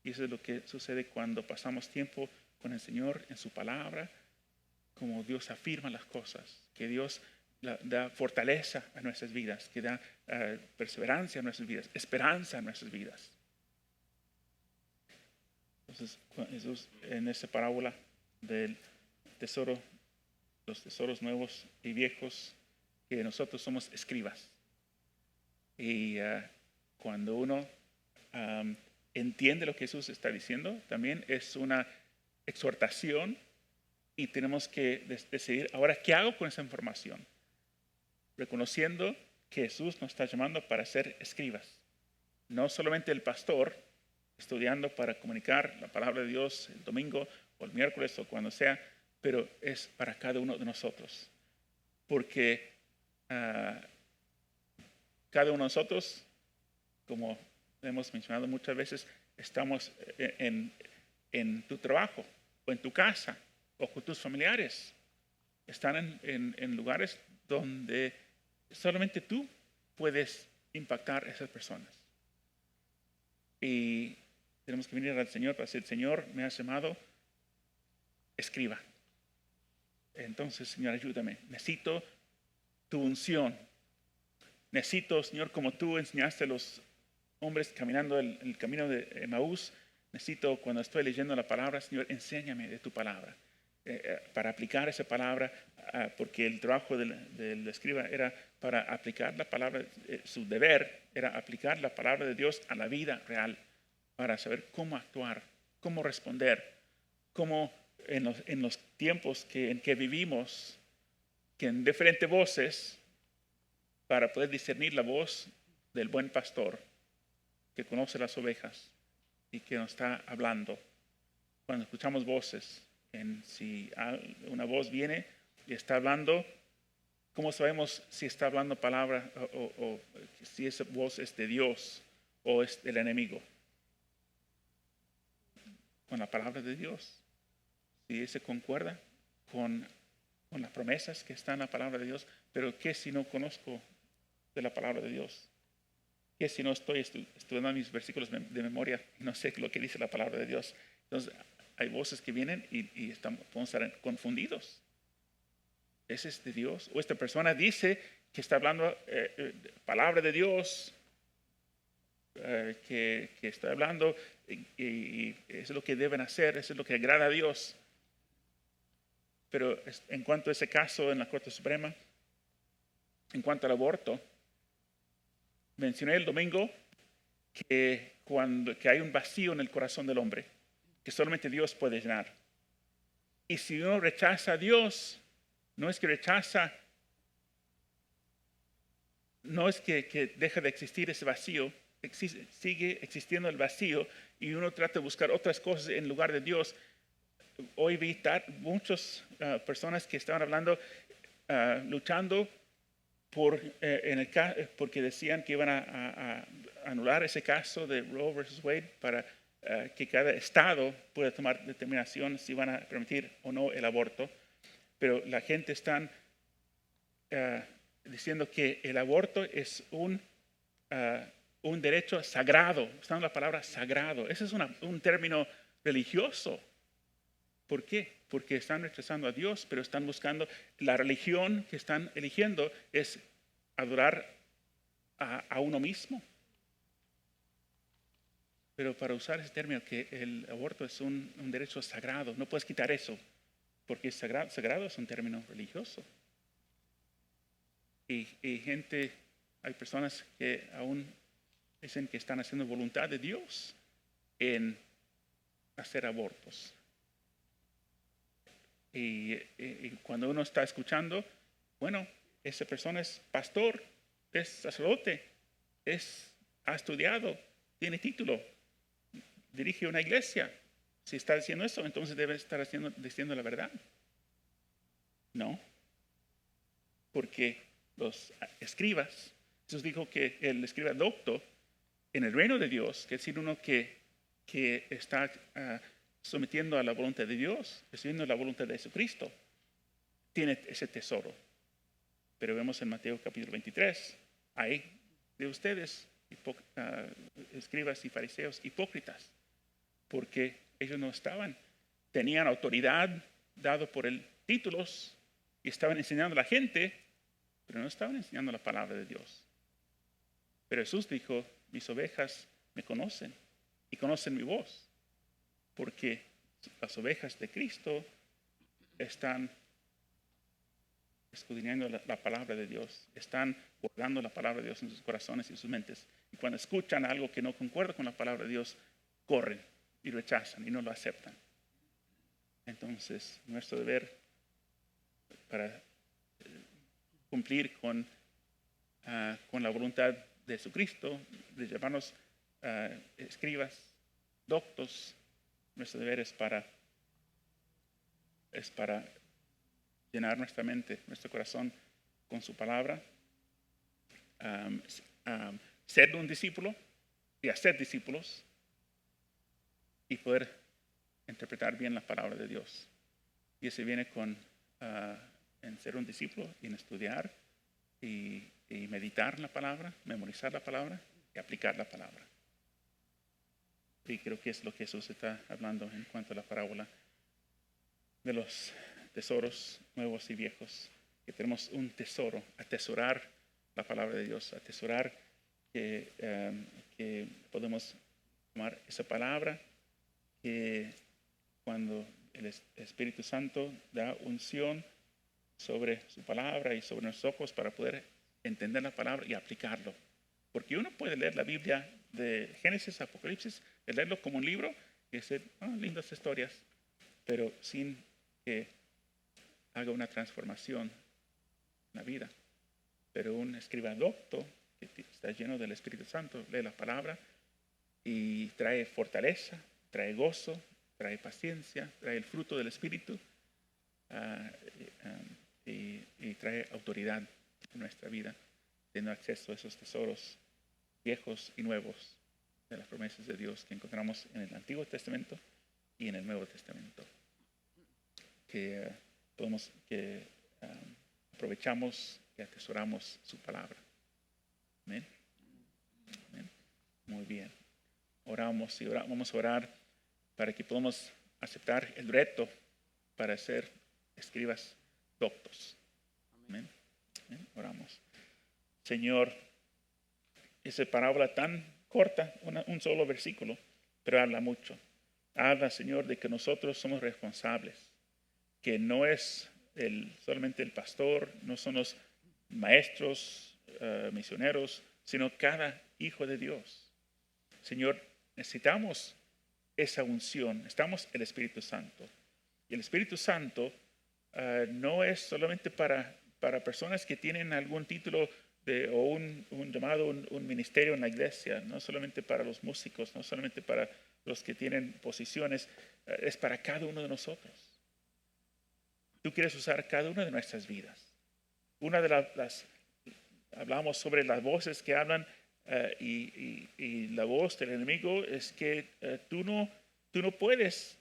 Y eso es lo que sucede cuando pasamos tiempo con el Señor en su palabra, como Dios afirma las cosas, que Dios da fortaleza a nuestras vidas, que da perseverancia a nuestras vidas, esperanza a nuestras vidas. Entonces, Jesús en esta parábola del tesoro, los tesoros nuevos y viejos, que nosotros somos escribas. Y cuando uno entiende lo que Jesús está diciendo, también es una exhortación y tenemos que decidir, ahora, ¿qué hago con esa información? Reconociendo que Jesús nos está llamando para ser escribas. No solamente el pastor estudiando para comunicar la palabra de Dios el domingo o el miércoles o cuando sea, pero es para cada uno de nosotros. Porque cada uno de nosotros, como hemos mencionado muchas veces, estamos en tu trabajo o en tu casa o con tus familiares. Están en lugares donde solamente tú puedes impactar a esas personas. Y tenemos que venir al Señor para decir, Señor, me has llamado, escriba. Entonces, Señor, ayúdame. Necesito tu unción. Necesito, Señor, como tú enseñaste a los hombres caminando el camino de Emaús, necesito, cuando estoy leyendo la palabra, Señor, enséñame de tu palabra. Para aplicar esa palabra, porque el trabajo del escriba era para aplicar la palabra, su deber era aplicar la palabra de Dios a la vida real, para saber cómo actuar, cómo responder, cómo en los tiempos en que vivimos, que en diferentes voces, para poder discernir la voz del buen pastor que conoce las ovejas y que nos está hablando. Cuando escuchamos voces, si una voz viene y está hablando, ¿cómo sabemos si está hablando palabra o si esa voz es de Dios o es del enemigo? Con la palabra de Dios. Si se concuerda con las promesas que están en la palabra de Dios, pero ¿qué si no conozco de la palabra de Dios? ¿Qué si no estoy estudiando mis versículos de memoria y no sé lo que dice la palabra de Dios? Entonces, hay voces que vienen y podemos estar confundidos. ¿Ese es de Dios? O esta persona dice que está hablando palabra de Dios, que está hablando y eso es lo que deben hacer, eso es lo que agrada a Dios. Pero en cuanto a ese caso en la Corte Suprema, en cuanto al aborto, mencioné el domingo que hay un vacío en el corazón del hombre que solamente Dios puede llenar. Y si uno rechaza a Dios, no es que rechaza, no es que deja de existir ese vacío, sigue existiendo el vacío y uno trata de buscar otras cosas en lugar de Dios. Hoy vi muchas personas que estaban hablando, luchando porque decían que iban a anular ese caso de Roe versus Wade para que cada estado pueda tomar determinación si van a permitir o no el aborto. Pero la gente está diciendo que el aborto es un derecho sagrado. Está en la palabra sagrado. Ese es un término religioso. ¿Por qué? Porque están rechazando a Dios, pero están buscando la religión que están eligiendo es adorar a uno mismo. Pero para usar ese término que el aborto es un derecho sagrado, no puedes quitar eso, porque sagrado es un término religioso. Y gente, hay personas que aún dicen que están haciendo voluntad de Dios en hacer abortos. Y cuando uno está escuchando, bueno, esa persona es pastor, es sacerdote, ha estudiado, tiene título, dirige una iglesia. Si está diciendo eso, entonces debe estar diciendo la verdad. No, porque los escribas, Jesús dijo que el escriba docto en el reino de Dios, que es decir, uno que está sometiendo a la voluntad de Dios, recibiendo la voluntad de Jesucristo, tiene ese tesoro. Pero vemos en Mateo capítulo 23, hay de ustedes, escribas y fariseos, hipócritas, porque ellos no tenían autoridad dado por el títulos y estaban enseñando a la gente, pero no estaban enseñando la palabra de Dios. Pero Jesús dijo, mis ovejas me conocen y conocen mi voz, porque las ovejas de Cristo están escudriñando la palabra de Dios, están guardando la palabra de Dios en sus corazones y sus mentes. Y cuando escuchan algo que no concuerda con la palabra de Dios, corren y rechazan y no lo aceptan. Entonces, nuestro deber para cumplir con la voluntad de Jesucristo, de llamarnos escribas, doctos, nuestro deber es para llenar nuestra mente, nuestro corazón con su palabra, ser un discípulo y hacer discípulos y poder interpretar bien la palabra de Dios. Y eso viene en ser un discípulo y en estudiar y meditar la palabra, memorizar la palabra y aplicar la palabra. Y creo que es lo que Jesús está hablando en cuanto a la parábola de los tesoros nuevos y viejos, que tenemos un tesoro, atesorar la palabra de Dios, atesorar que podemos tomar esa palabra, que cuando el Espíritu Santo da unción sobre su palabra y sobre nuestros ojos para poder entender la palabra y aplicarlo. Porque uno puede leer la Biblia de Génesis a Apocalipsis, leerlo como un libro y decir, lindas historias, pero sin que haga una transformación en la vida. Pero un escriba docto que está lleno del Espíritu Santo lee la palabra y trae fortaleza, trae gozo, trae paciencia, trae el fruto del Espíritu y trae autoridad en nuestra vida, teniendo acceso a esos tesoros viejos y nuevos de las promesas de Dios que encontramos en el Antiguo Testamento y en el Nuevo Testamento. Que aprovechamos y atesoramos su palabra. Amén. Amén. Muy bien. Oramos y vamos a orar para que podamos aceptar el reto para ser escribas doctos. Amén. Amén. Oramos. Señor, esa parábola tan corta, un solo versículo, pero habla mucho. Habla, Señor, de que nosotros somos responsables, que no es solamente el pastor, no son los maestros, misioneros, sino cada hijo de Dios. Señor, necesitamos esa unción, necesitamos el Espíritu Santo. Y el Espíritu Santo no es solamente para personas que tienen algún título o un llamado, un ministerio en la iglesia, no solamente para los músicos, no solamente para los que tienen posiciones, es para cada uno de nosotros. Tú quieres usar cada una de nuestras vidas. Una de hablamos sobre las voces que hablan y la voz del enemigo es que tú no puedes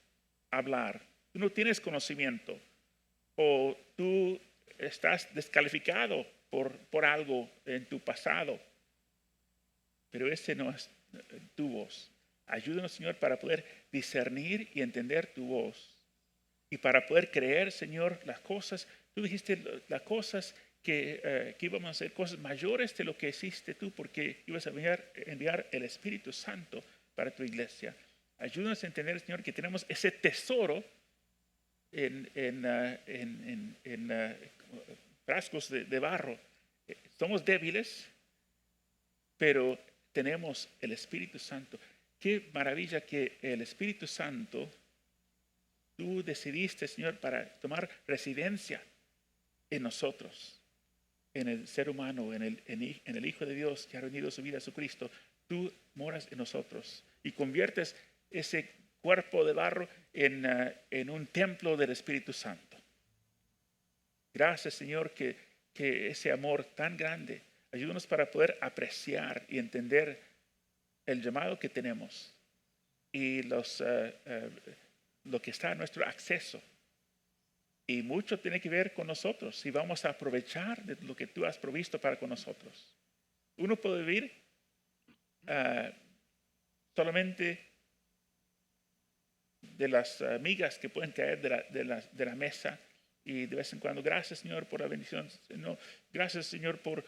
hablar, tú no tienes conocimiento o tú estás descalificado por algo en tu pasado. Pero ese no es tu voz. Ayúdanos, Señor, para poder discernir y entender tu voz. Y para poder creer, Señor, las cosas. Tú dijiste las cosas que íbamos a hacer, cosas mayores de lo que hiciste tú, porque ibas a enviar el Espíritu Santo para tu iglesia. Ayúdanos a entender, Señor, que tenemos ese tesoro en frascos de barro, somos débiles, pero tenemos el Espíritu Santo. Qué maravilla que el Espíritu Santo, tú decidiste, Señor, para tomar residencia en nosotros, en el ser humano, en el Hijo de Dios que ha rendido su vida a Jesucristo. Tú moras en nosotros y conviertes ese cuerpo de barro en un templo del Espíritu Santo. Gracias, Señor, que ese amor tan grande, ayúdanos para poder apreciar y entender el llamado que tenemos y lo que está a nuestro acceso. Y mucho tiene que ver con nosotros, si vamos a aprovechar de lo que tú has provisto para con nosotros. Uno puede vivir solamente de las migas que pueden caer de la mesa, y de vez en cuando, gracias, Señor, por la bendición. No, gracias, Señor, por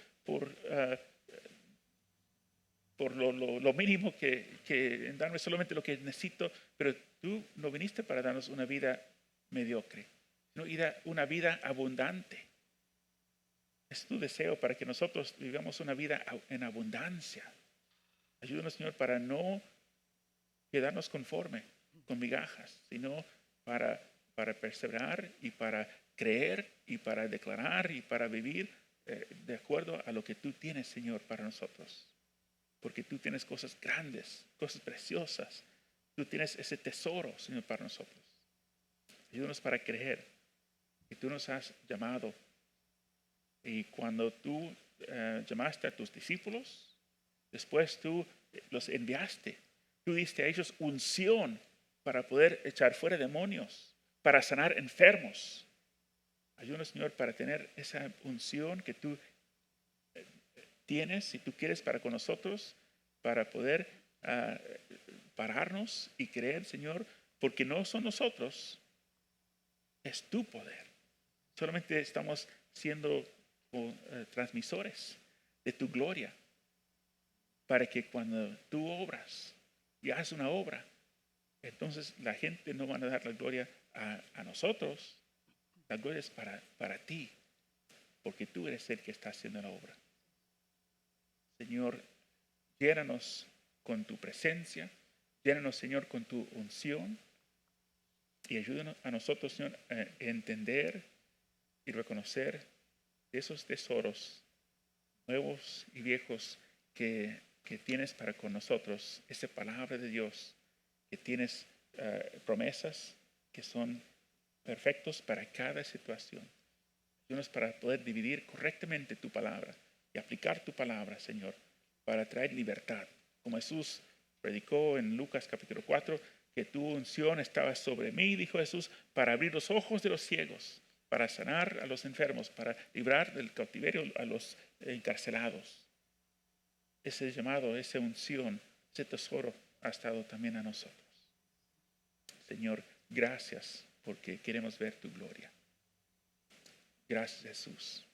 lo mínimo que darme solamente lo que necesito, pero tú no viniste para darnos una vida mediocre, sino una vida abundante. Es tu deseo para que nosotros vivamos una vida en abundancia. Ayúdanos, Señor, para no quedarnos conforme con migajas, sino para perseverar y para creer y para declarar y para vivir de acuerdo a lo que tú tienes, Señor, para nosotros. Porque tú tienes cosas grandes, cosas preciosas. Tú tienes ese tesoro, Señor, para nosotros. Ayúdanos para creer que tú nos has llamado. Y cuando tú llamaste a tus discípulos, después tú los enviaste. Tú diste a ellos unción para poder echar fuera demonios, para sanar enfermos. Ayúdanos, Señor, para tener esa unción que tú tienes, si tú quieres, para con nosotros, para poder pararnos y creer, Señor, porque no son nosotros, es tu poder. Solamente estamos siendo transmisores de tu gloria, para que cuando tú obras y haces una obra, entonces la gente no va a dar la gloria a nosotros. La gloria es para ti, porque tú eres el que está haciendo la obra. Señor, llénanos con tu presencia, llénanos, Señor, con tu unción, y ayúdanos a nosotros, Señor, a entender y reconocer esos tesoros nuevos y viejos que tienes para con nosotros, esa palabra de Dios, que tienes promesas que son perfectos para cada situación. Ayúdanos para poder dividir correctamente tu palabra y aplicar tu palabra, Señor, para traer libertad. Como Jesús predicó en Lucas capítulo 4, que tu unción estaba sobre mí, dijo Jesús, para abrir los ojos de los ciegos, para sanar a los enfermos, para librar del cautiverio a los encarcelados. Ese llamado, esa unción, ese tesoro ha estado también a nosotros. Señor, gracias porque queremos ver tu gloria. Gracias, Jesús,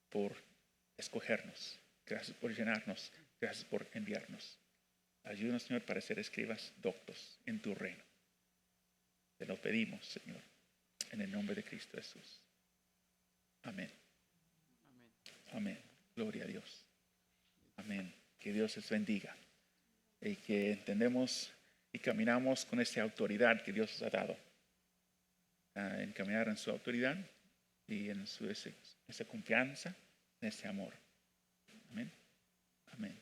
por escogernos. Gracias por llenarnos. Gracias por enviarnos. Ayúdanos, Señor, para ser escribas doctos en tu reino. Te lo pedimos, Señor, en el nombre de Cristo Jesús. Amén. Amén. Gloria a Dios. Amén. Que Dios les bendiga y que entendemos y caminamos con esa autoridad que Dios nos ha dado. En caminar en su autoridad y en esa confianza, en ese amor. Amén. Amén.